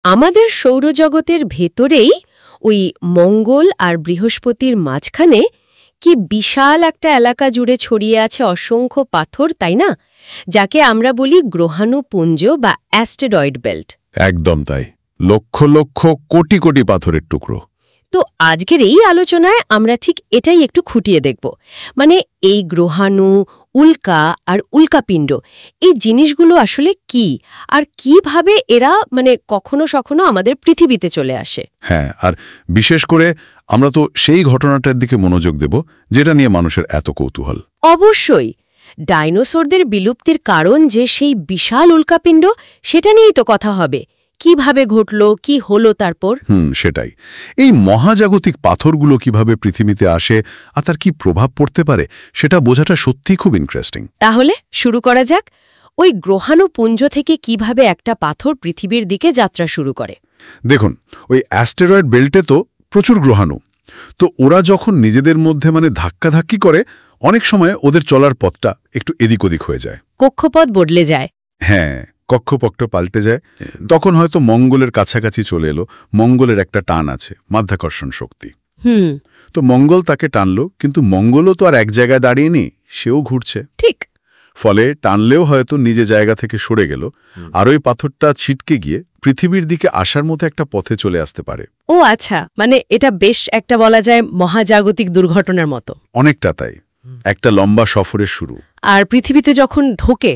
আমাদের সৌরজগতের ভেতরেই ওই মঙ্গল আর বৃহস্পতির মাঝখানে কি বিশাল একটা এলাকা জুড়ে ছড়িয়ে আছে অসংখ্য পাথর, তাই না? যাকে আমরা বলি গ্রহাণুপুঞ্জ বা অ্যাস্টেরয়েড বেল্ট। একদম তাই, লক্ষ লক্ষ কোটি কোটি পাথরের টুকরো। তো আজকের এই আলোচনায় আমরা ঠিক এটাই একটু খুঁটিয়ে দেখব। মানে এই গ্রহাণু, উল্কা আর উল্কাপিণ্ড, এই জিনিসগুলো আসলে কি, আর কিভাবে এরা কখনো সখনো আমাদের পৃথিবীতে চলে আসে। হ্যাঁ, আর বিশেষ করে আমরা তো সেই ঘটনাটার দিকে মনোযোগ দেব যেটা নিয়ে মানুষের এত কৌতূহল। অবশ্যই, ডাইনোসরদের বিলুপ্তির কারণ যে সেই বিশাল উল্কাপিণ্ড, সেটা নিয়েই তো কথা হবে। কিভাবে ঘটল, কি হলো তারপর। সেটাই। এই মহাজাগতিক পাথরগুলো কিভাবে পৃথিবীতে আসে আর তার কি প্রভাব পড়তে পারে সেটা বোঝাটা সত্যিই খুব ইন্টারেস্টিং। তাহলে শুরু করা যাক। ওই গ্রহাণুপুঞ্জ থেকে কিভাবে একটা পাথর পৃথিবীর দিকে যাত্রা শুরু করে। দেখুন, ওই অ্যাস্টেরয়েড বেল্টে তো প্রচুর গ্রহাণু, তো ওরা যখন নিজেদের মধ্যে ধাক্কাধাক্কি করে, অনেক সময় ওদের চলার পথটা একটু এদিক ওদিক হয়ে যায়, কক্ষপথ বদলে যায়। হ্যাঁ, কক্ষপথটা পাল্টে যায়। তখন হয়তো মঙ্গলের কাছাকাছি চলে এলো। মঙ্গলের একটা টান আছে, মাধ্যাকর্ষণ শক্তি। তো মঙ্গল তাকে টানলো, কিন্তু মঙ্গলও তো আর এক জায়গায় দাঁড়িয়ে নেই, সেও ঘুরছে। ঠিক। ফলে টানলেও হয়তো নিজে জায়গা থেকে সরে গেল, আর ওই পাথরটা ছিটকে গিয়ে পৃথিবীর দিকে আসার মতো একটা পথে চলে আসতে পারে। ও আচ্ছা, এটা বেশ একটা বলা যায় মহাজাগতিক দুর্ঘটনার মতো। অনেকটা তাই, একটা লম্বা সফরের শুরু। আর পৃথিবীতে যখন ঢোকে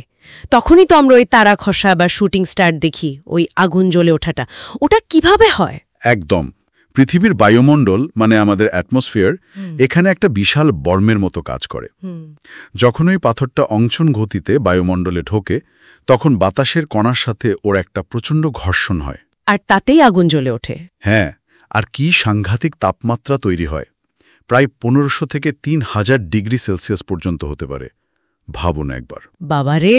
তখনই তো আমরা ওই তারা খসা বা শুটিং স্টার দেখি, ওই আগুন জ্বলে ওঠাটা। ওটা কিভাবে হয়? একদম, পৃথিবীর বায়ুমণ্ডল আমাদের অ্যাটমসফিয়ার, এখানে একটা বিশাল বর্মের মতো কাজ করে। যখন ওই পাথরটা অঞ্চন গতিতে বায়ুমণ্ডলে ঢোকে, তখন বাতাসের কণার সাথে ওর একটা প্রচণ্ড ঘর্ষণ হয়, আর তাতেই আগুন জ্বলে ওঠে। হ্যাঁ, আর কি সাংঘাতিক তাপমাত্রা তৈরি হয়। প্রায় 1500 থেকে 3000 ডিগ্রি সেলসিয়াস পর্যন্ত হতে পারে। ভাবুন একবার। বাবারে!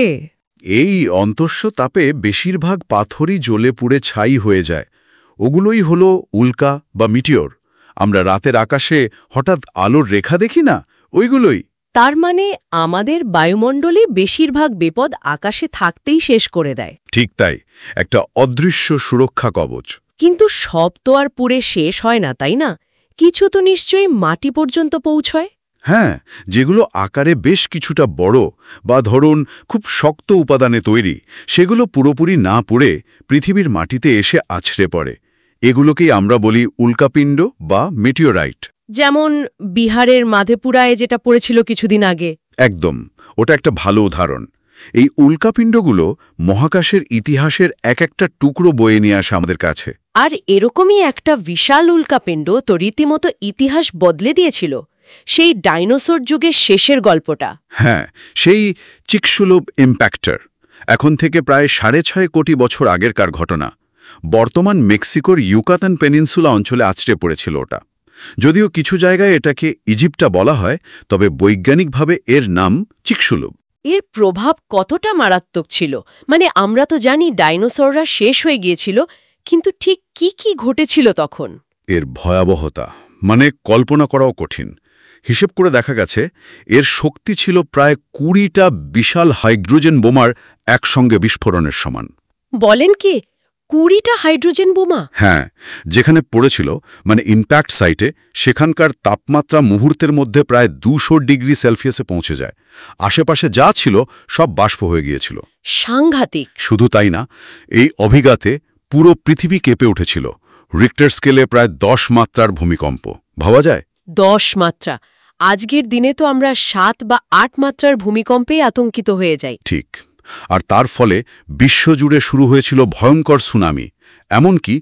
এই অন্তস্য তাপে বেশিরভাগ পাথরই জ্বলে পুড়ে ছাই হয়ে যায়। ওগুলোই হলো উল্কা বা মিটিওর। আমরা রাতের আকাশে হঠাৎ আলোর রেখা দেখি না, ওইগুলোই। তার আমাদের বায়ুমণ্ডলে বেশিরভাগ বিপদ আকাশে থাকতেই শেষ করে দেয়। ঠিক তাই, একটা অদৃশ্য সুরক্ষা কবচ। কিন্তু সব তো আর পুড়ে শেষ হয় না, তাই না? কিছু তো নিশ্চয়ই মাটি পর্যন্ত পৌঁছয়। হ্যাঁ, যেগুলো আকারে বেশ কিছুটা বড় বা ধরুন খুব শক্ত উপাদানে তৈরি, সেগুলো পুরোপুরি না পুড়ে পৃথিবীর মাটিতে এসে আছড়ে পড়ে। এগুলোকেই আমরা বলি উল্কাপিণ্ড বা মেটিওরাইট। যেমন বিহারের মাধেপুরায় যেটা পড়েছিল কিছুদিন আগে। একদম, ওটা একটা ভালো উদাহরণ। এই উল্কাপিণ্ডগুলো মহাকাশের ইতিহাসের এক একটা টুকরো বয়ে নিয়ে আসে আমাদের কাছে। আর এরকমই একটা বিশাল উল্কাপিণ্ড তো রীতিমতো ইতিহাস বদলে দিয়েছিল, সেই ডাইনোসর যুগের শেষের গল্পটা। হ্যাঁ, সেই চিকশুলুপ ইম্প্যাক্টর। এখন থেকে প্রায় 6.5 কোটি বছর আগেরকার ঘটনা। বর্তমান মেক্সিকোর ইউকাতান পেনিনসুলা অঞ্চলে আছড়ে পড়েছিল ওটা। যদিও কিছু জায়গায় এটাকে ইজিপ্টা বলা হয়, তবে বৈজ্ঞানিকভাবে এর নাম চিকশুলুপ। এর প্রভাব কতটা মারাত্মক ছিল? আমরা তো জানি ডাইনোসররা শেষ হয়ে গিয়েছিল, কিন্তু ঠিক কি কি ঘটেছিল তখন? এর ভয়াবহতা কল্পনা করাও কঠিন। হিসেব করে দেখা গেছে এর শক্তি ছিল প্রায় 20টা বিশাল হাইড্রোজেন বোমার একসঙ্গে বিস্ফোরণের সমান। বলেন কি, 20টা হাইড্রোজেন বোমা? হ্যাঁ, যেখানে পড়েছিল ইম্প্যাক্ট সাইটে, সেখানকার তাপমাত্রা মুহূর্তের মধ্যে প্রায় 200 ডিগ্রি সেলসিয়াসে পৌঁছে যায়। আশেপাশে যা ছিল সব বাষ্প হয়ে গিয়েছিল। সাংঘাতিক! শুধু তাই না, এই অভিঘাতে পুরো পৃথিবী কেঁপে উঠেছিল। রিক্টার স্কেলে প্রায় 10 মাত্রার ভূমিকম্প। ভাবা যায়? 10 মাত্রা! আজকের দিনে তো আমরা 7 বা 8 মাত্রার ভূমিকম্পে আতঙ্কিত হয়ে যাই। ঠিক। আর তার ফলে বিশ্বজুড়ে শুরু হয়েছিল ভয়ঙ্কর সুনামি। এমনকি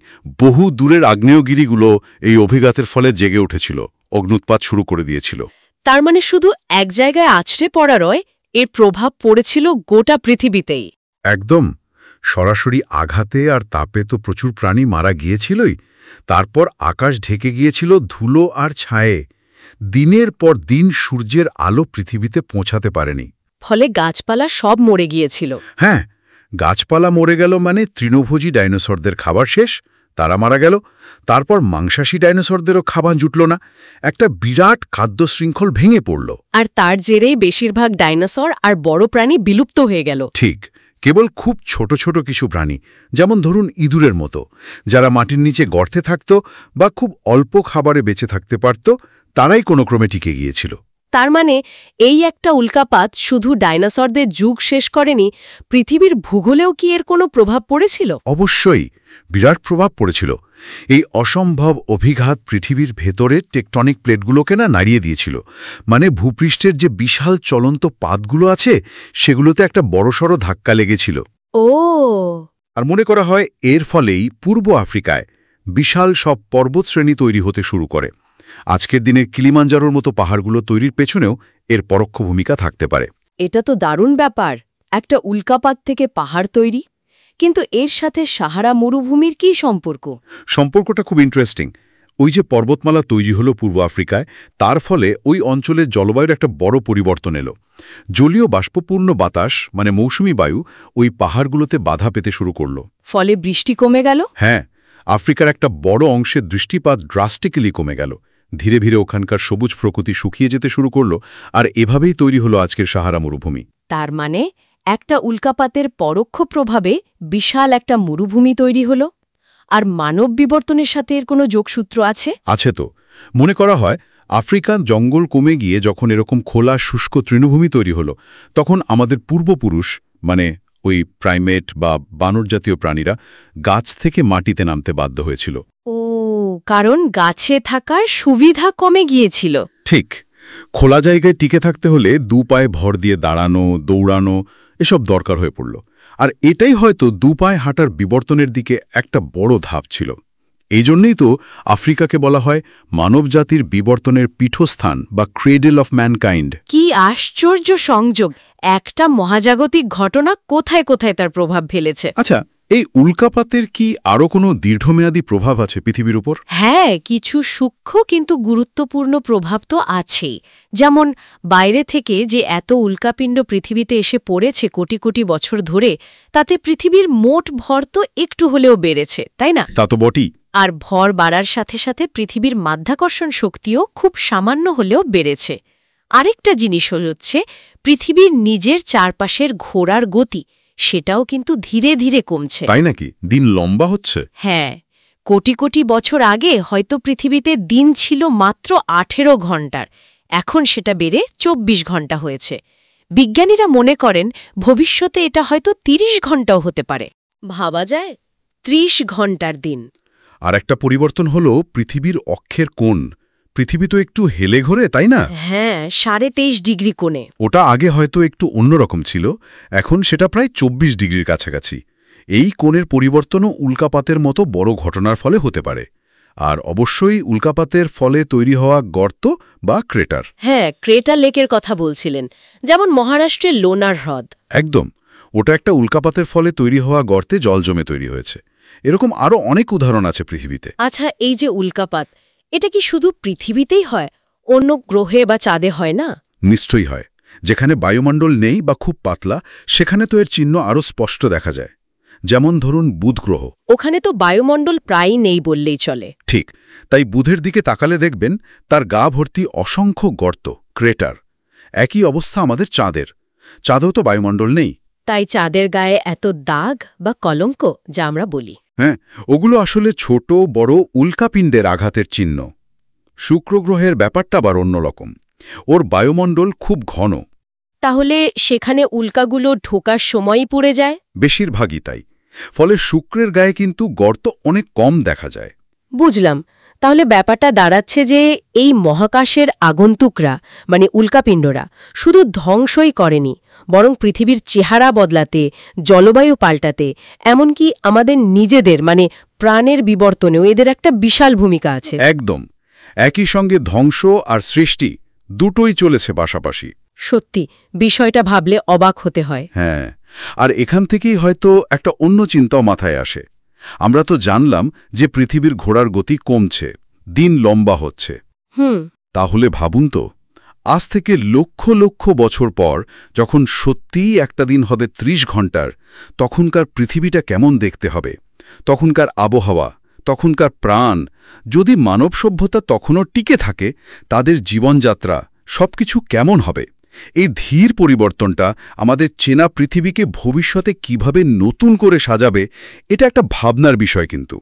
বহু দূরের আগ্নেয়গিরিগুলো এই অভিঘাতের ফলে জেগে উঠেছিল, অগ্নুৎপাত শুরু করে দিয়েছিল। তার শুধু এক জায়গায় আছড়ে পড়া নয়, এর প্রভাব পড়েছিল গোটা পৃথিবীতেই। একদম, সরাসরি আঘাতে আর তাপে তো প্রচুর প্রাণী মারা গিয়েছিলই। তারপর আকাশ ঢেকে গিয়েছিল ধুলো আর ছায়ে। দিনের পর দিন সূর্যের আলো পৃথিবীতে পৌঁছাতে পারেনি। ফলে গাছপালা সব মরে গিয়েছিল। হ্যাঁ, গাছপালা মরে গেল, তৃণভোজী ডাইনোসরদের খাবার শেষ, তারা মারা গেল। তারপর মাংসাশী ডাইনোসরদেরও খাবার জুটল না। একটা বিরাট খাদ্য শৃঙ্খল ভেঙে পড়ল। আর তার জেরেই বেশিরভাগ ডাইনোসর আর বড় প্রাণী বিলুপ্ত হয়ে গেল। ঠিক, কেবল খুব ছোট ছোট কিছু প্রাণী, যেমন ধরুন ইঁদুরের মতো, যারা মাটির নিচে গর্তে থাকত বা খুব অল্প খাবারে বেঁচে থাকতে পারত, তারাই কোনো ক্রমে টিকে গিয়েছিল। তার মানে এই একটা উল্কাপাত শুধু ডাইনোসরদের যুগ শেষ করেনি, পৃথিবীর ভূগোলেও কি এর কোনো প্রভাব পড়েছিল? অবশ্যই বিরাট প্রভাব পড়েছিল। এই অসম্ভব অভিঘাত পৃথিবীর ভেতরের টেকটনিক প্লেটগুলোকে নাড়িয়ে দিয়েছিল। মানে ভূপৃষ্ঠের যে বিশাল চলন্ত পাতগুলো আছে, সেগুলোতে একটা বড়সড় ধাক্কা লেগেছিল। ও, আর মনে করা হয় এর ফলেই পূর্ব আফ্রিকায় বিশাল সব পর্বতশ্রেণী তৈরি হতে শুরু করে। আজকের দিনের কিলিমাঞ্জারোর মতো পাহাড়গুলো তৈরির পেছনেও এর পরোক্ষ ভূমিকা থাকতে পারে। এটা তো দারুণ ব্যাপার, একটা উল্কাপাত থেকে পাহাড় তৈরি। কিন্তু এর সাথে সাহারা মরুভূমির কি সম্পর্ক? সম্পর্কটা খুব ইন্টারেস্টিং। ওই যে পর্বতমালা তৈরি হলো পূর্ব আফ্রিকায়, তার ফলে ওই অঞ্চলের জলবায়ুর একটা বড় পরিবর্তন এলো। জলীয় বাষ্পপূর্ণ বাতাস, মানে মৌসুমী বায়ু, ওই পাহাড়গুলোতে বাধা পেতে শুরু করল। ফলে বৃষ্টি কমে গেল? হ্যাঁ, আফ্রিকার একটা বড় অংশের দৃষ্টিপাত ড্রাস্টিক্যালি কমে গেল। ধীরে ধীরে ওখানকার সবুজ প্রকৃতি শুকিয়ে যেতে শুরু করল, আর এভাবেই তৈরি হলো আজকের সাহারা মরুভূমি। তার মানে একটা উল্কাপাতের পরোক্ষ প্রভাবে বিশাল একটা মরুভূমি তৈরি হলো। আর মানব বিবর্তনের সাথে এর কোনো যোগসূত্র আছে? আছে তো। মনে করা হয় আফ্রিকান জঙ্গল কমে গিয়ে যখন এরকম খোলা শুষ্ক তৃণভূমি তৈরি হলো, তখন আমাদের পূর্বপুরুষ, মানে ওই প্রাইমেট বা বানর জাতীয় প্রাণীরা, গাছ থেকে মাটিতে নামতে বাধ্য হয়েছিল। ও, কারণ গাছে থাকার সুবিধা কমে গিয়েছিল। ঠিক। খোলা জায়গায় টিকে থাকতে হলে দু পায়ে ভর দিয়ে দাঁড়ানো, দৌড়ানো এসব দরকার হয়ে পড়ল। আর এটাই হয়তো দু পায়ে হাঁটার বিবর্তনের দিকে একটা বড় ধাপ ছিল। এই জন্যই তো আফ্রিকাকে বলা হয় মানবজাতির বিবর্তনের পীঠস্থান বা ক্রেডেল অফ ম্যানকাইন্ড। কি আশ্চর্য সংযোগ! একটা মহাজাগতিক ঘটনা কোথায় কোথায় তার প্রভাব ফেলেছে। আচ্ছা, এই উল্কাপাতের কি আরও কোনো দীর্ঘমেয়াদী প্রভাব আছে পৃথিবীর উপর? হ্যাঁ, কিছু সূক্ষ্ম কিন্তু গুরুত্বপূর্ণ প্রভাব তো আছেই। যেমন বাইরে থেকে যে এত উল্কাপিণ্ড পৃথিবীতে এসে পড়েছে কোটি কোটি বছর ধরে, তাতে পৃথিবীর মোট ভর তো একটু হলেও বেড়েছে, তাই না? তা তো বটেই। আর ভর বাড়ার সাথে সাথে পৃথিবীর মাধ্যাকর্ষণ শক্তিও খুব সামান্য হলেও বেড়েছে। আরেকটা জিনিস হচ্ছে পৃথিবীর নিজের চারপাশের ঘোরার গতি, সেটাও কিন্তু ধীরে ধীরে কমছে। তাই নাকি? দিন লম্বা হচ্ছে? হ্যাঁ, কোটি কোটি বছর আগে হয়তো পৃথিবীতে দিন ছিল মাত্র 18 ঘন্টার, এখন সেটা বেড়ে 24 ঘন্টা হয়েছে। বিজ্ঞানীরা মনে করেন ভবিষ্যতে এটা হয়তো 30 ঘন্টাও হতে পারে। ভাবা যায়, 30 ঘন্টার দিন। আর একটা পরিবর্তন হলো পৃথিবীর অক্ষের কোণ। পৃথিবী তো একটু হেলে ঘোরে, তাই না? হ্যাঁ, 23.5 ডিগ্রি কোণে। ওটা আগে হয়তো একটু অন্যরকম ছিল, এখন সেটা প্রায় 24 ডিগ্রির কাছাকাছি। এই কোণের পরিবর্তনও উল্কাপাতের মতো বড় ঘটনার ফলে হতে পারে। আর অবশ্যই উল্কাপাতের ফলে তৈরি হওয়া গর্ত বা ক্রেটার। হ্যাঁ, ক্রেটার লেকের কথা বলছিলেন, যেমন মহারাষ্ট্রের লোনার হ্রদ। একদম, ওটা একটা উল্কাপাতের ফলে তৈরি হওয়া গর্তে জল জমে তৈরি হয়েছে। এরকম আরও অনেক উদাহরণ আছে পৃথিবীতে। আচ্ছা, এই যে উল্কাপাত, এটা কি শুধু পৃথিবীতেই হয়, অন্য গ্রহে বা চাঁদে হয় না? নিশ্চয়ই হয়। যেখানে বায়ুমণ্ডল নেই বা খুব পাতলা, সেখানে তো এর চিহ্ন আরও স্পষ্ট দেখা যায়। যেমন ধরুন বুধ গ্রহ। ওখানে তো বায়ুমণ্ডল প্রায়ই নেই বললেই চলে। ঠিক, তাই বুধের দিকে তাকালে দেখবেন তার গা ভর্তি অসংখ্য গর্ত, ক্রেটার। একই অবস্থা আমাদের চাঁদের। চাঁদেও তো বায়ুমণ্ডল নেই। তাই চাঁদের গায়ে এত দাগ বা কলঙ্ক, যা আমরা বলি। হ্যাঁ, ওগুলো আসলে ছোট বড় উল্কাপিণ্ডের আঘাতের চিহ্ন। শুক্র গ্রহের ব্যাপারটা আবার অন্যরকম। ওর বায়ুমণ্ডল খুব ঘন। তাহলে সেখানে উল্কাগুলো ঢোকার সময়ই পড়ে যায়? বেশিরভাগই তাই। ফলে শুক্রের গায়ে কিন্তু গর্ত অনেক কম দেখা যায়। বুঝলাম। তাহলে ব্যাপারটা দাঁড়াচ্ছে যে এই মহাকাশের আগন্তুকরা, মানে উল্কাপিণ্ডরা, শুধু ধ্বংসই করেনি, বরং পৃথিবীর চেহারা বদলাতে, জলবায়ু পাল্টাতে, এমনকি আমাদের নিজেদের মানে প্রাণের বিবর্তনেও এদের একটা বিশাল ভূমিকা আছে। একদম। একই সঙ্গে ধ্বংস আর সৃষ্টি দুটোই চলেছে পাশাপাশি। সত্যি, বিষয়টা ভাবলে অবাক হতে হয়। হ্যাঁ, আর এখান থেকেই হয়তো একটা অন্য চিন্তাও মাথায় আসে। আমরা তো জানলাম যে পৃথিবীর ঘোরার গতি কমছে, দিন লম্বা হচ্ছে। তাহলে ভাবুন তো, আজ থেকে লক্ষ লক্ষ বছর পর যখন সত্যিই একটা দিন হবে 30 ঘন্টার, তখনকার পৃথিবীটা কেমন দেখতে হবে? তখনকার আবহাওয়া, তখনকার প্রাণ, যদি মানব সভ্যতা তখনও টিকে থাকে, তাদের জীবনযাত্রা সবকিছু কেমন হবে? এই ধীর পরিবর্তনটা আমাদের চেনা পৃথিবীকে ভবিষ্যতে কিভাবে নতুন করে সাজাবে এটা একটা ভাবনার বিষয় কিন্তু।